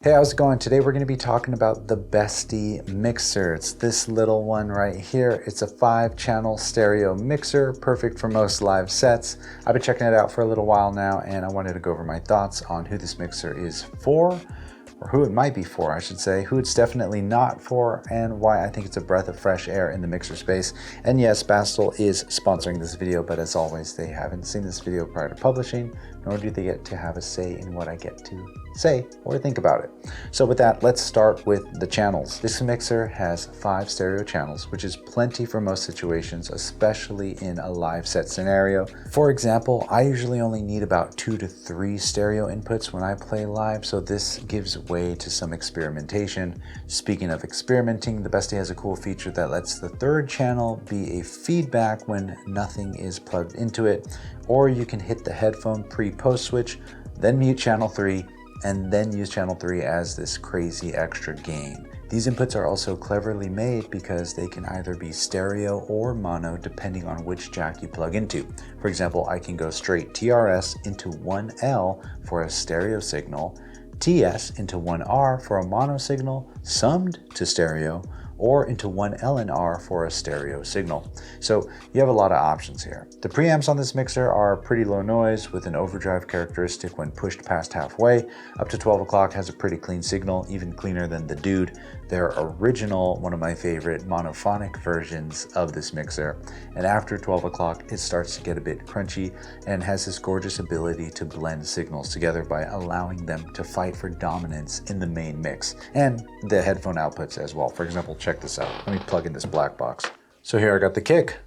Hey, how's it going? Today we're going to be talking about the Bestie Mixer. It's this little one right here. It's a 5-channel stereo mixer, perfect for most live sets. I've been checking it out for a little while now, and I wanted to go over my thoughts on who this mixer is for, or who it might be for, I should say, who it's definitely not for, and why I think it's a breath of fresh air in the mixer space. And yes, BASTL is sponsoring this video, but as always, they haven't seen this video prior to publishing, nor do they get to have a say in what I get to say or think about it. So with that, let's start with the channels. This mixer has 5 stereo channels, which is plenty for most situations, especially in a live set scenario. For example, I usually only need about 2 to 3 stereo inputs when I play live, so this gives way to some experimentation. Speaking of experimenting, the Bestie has a cool feature that lets the 3rd channel be a feedback when nothing is plugged into it, or you can hit the headphone pre-post switch, then mute channel 3, and then use channel 3 as this crazy extra gain. These inputs are also cleverly made because they can either be stereo or mono depending on which jack you plug into. For example, I can go straight TRS into 1L for a stereo signal, TS into 1R for a mono signal, summed to stereo, or into 1LNR for a stereo signal. So you have a lot of options here. The preamps on this mixer are pretty low noise with an overdrive characteristic when pushed past halfway. Up to 12 o'clock has a pretty clean signal, even cleaner than the Dude, their original, one of my favorite monophonic versions of this mixer. And after 12 o'clock, it starts to get a bit crunchy and has this gorgeous ability to blend signals together by allowing them to fight for dominance in the main mix. And the headphone outputs as well. For example, check this out. Let me plug in this black box. So here I got the kick.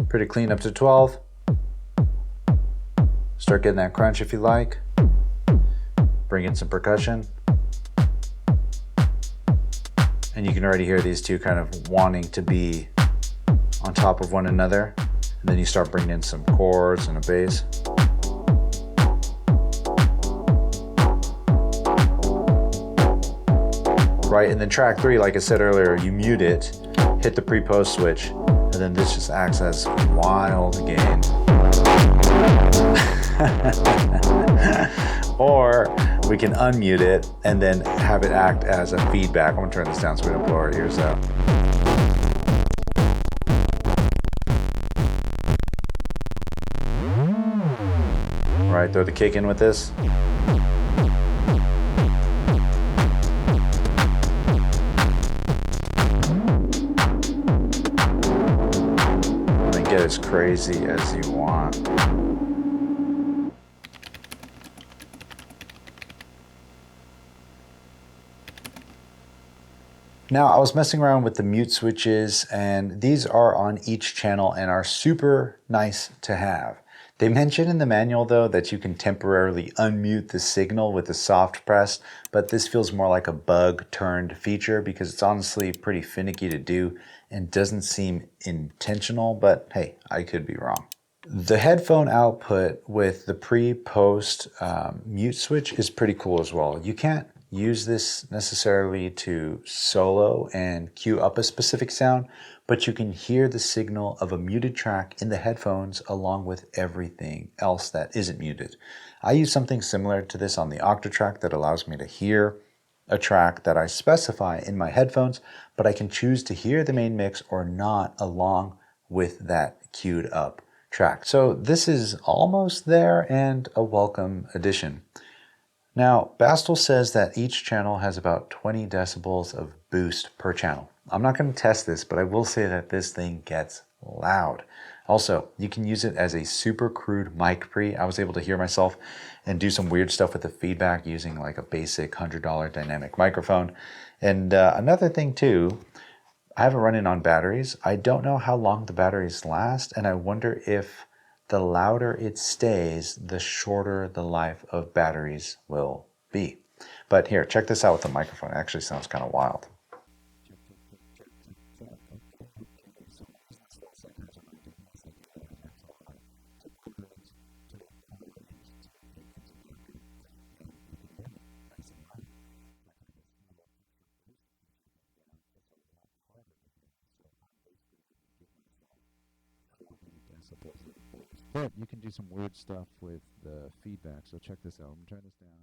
Pretty clean up to 12. Start getting that crunch if you like. Bring in some percussion. And you can already hear these two kind of wanting to be on top of one another. And then you start bringing in some chords and a bass. Right, and then track 3, like I said earlier, you mute it, hit the pre-post switch, and then this just acts as wild gain. Or we can unmute it and then have it act as a feedback. I'm gonna turn this down so we don't blow our ears out. All right, throw the kick in with this. Get as crazy as you want. Now, I was messing around with the mute switches, and these are on each channel and are super nice to have. They mention in the manual, though, that you can temporarily unmute the signal with a soft press, but this feels more like a bug-turned feature because it's honestly pretty finicky to do and doesn't seem intentional, but hey, I could be wrong. The headphone output with the pre-post mute switch is pretty cool as well. You can't use this necessarily to solo and cue up a specific sound, but you can hear the signal of a muted track in the headphones along with everything else that isn't muted. I use something similar to this on the Octatrack that allows me to hear a track that I specify in my headphones, but I can choose to hear the main mix or not along with that queued up track. So this is almost there and a welcome addition. Now, BASTL says that each channel has about 20 decibels of boost per channel. I'm not going to test this, but I will say that this thing gets loud. Also, you can use it as a super crude mic pre. I was able to hear myself and do some weird stuff with the feedback using like a basic $100 dynamic microphone. And another thing too, I have it running on batteries. I don't know how long the batteries last, and I wonder if the louder it stays, the shorter the life of batteries will be. But here, check this out with the microphone. It actually sounds kind of wild. But you can do some weird stuff with the feedback, so check this out. I'm trying this down.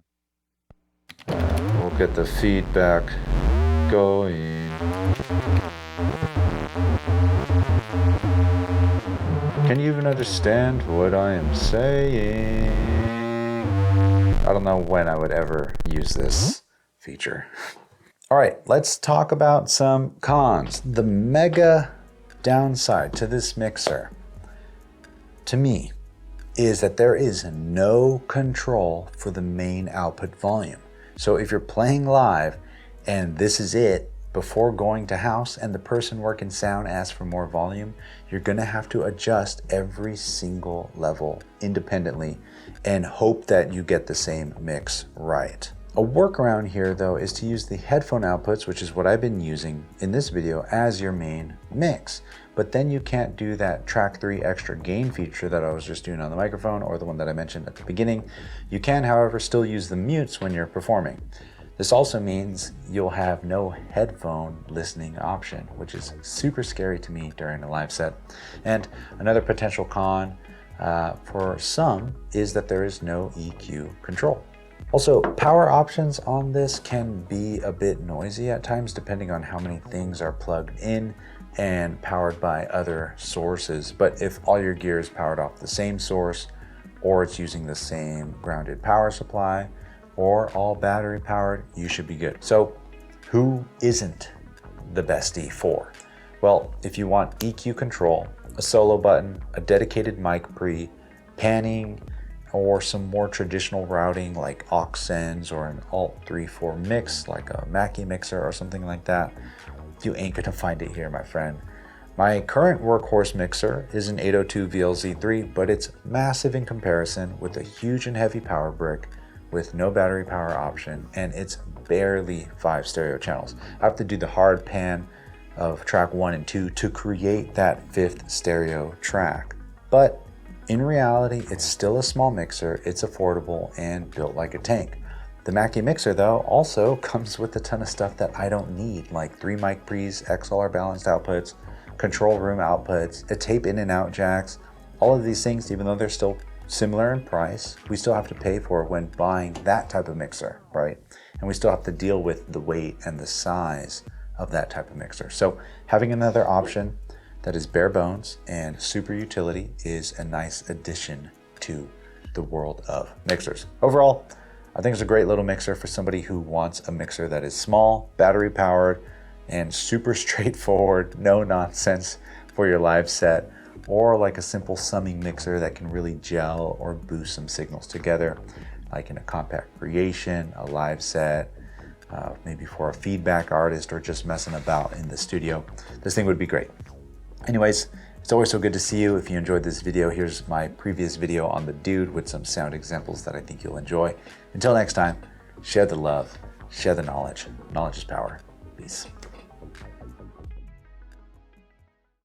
get the feedback going. Can you even understand what I am saying? I don't know when I would ever use this feature. All right, let's talk about some cons. The mega downside to this mixer, to me, is that there is no control for the main output volume. So if you're playing live and this is it, before going to house and the person working sound asks for more volume, you're gonna have to adjust every single level independently and hope that you get the same mix right. A workaround here though is to use the headphone outputs, which is what I've been using in this video, as your main mix. But then you can't do that track 3 extra gain feature that I was just doing on the microphone, or the one that I mentioned at the beginning. You can, however, still use the mutes when you're performing. This also means you'll have no headphone listening option, which is super scary to me during a live set. And another potential con for some is that there is no EQ control. Also, power options on this can be a bit noisy at times depending on how many things are plugged in and powered by other sources. But if all your gear is powered off the same source, or it's using the same grounded power supply, or all battery powered, you should be good. So who isn't the Bestie for? Well, if you want EQ control, a solo button, a dedicated mic pre, panning, or some more traditional routing like aux sends or an Alt 3/4 mix like a Mackie mixer or something like that, you ain't gonna find it here, my friend. My current workhorse mixer is an 802 VLZ3, but it's massive in comparison with a huge and heavy power brick with no battery power option, and it's barely 5 stereo channels. I have to do the hard pan of track 1 and 2 to create that 5th stereo track. But in reality, it's still a small mixer, it's affordable, and built like a tank. The Mackie mixer, though, also comes with a ton of stuff that I don't need, like 3 mic pre's, XLR balanced outputs, control room outputs, a tape in and out jacks. All of these things, even though they're still similar in price, we still have to pay for when buying that type of mixer, right? And we still have to deal with the weight and the size of that type of mixer. So having another option that is bare bones and super utility is a nice addition to the world of mixers. Overall, I think it's a great little mixer for somebody who wants a mixer that is small, battery powered, and super straightforward, no nonsense for your live set, or like a simple summing mixer that can really gel or boost some signals together, like in a compact creation, a live set, maybe for a feedback artist, or just messing about in the studio. This thing would be great. Anyways, it's always so good to see you. If you enjoyed this video, here's my previous video on the Dude with some sound examples that I think you'll enjoy. Until next time, share the love, share the knowledge. Knowledge is power. Peace.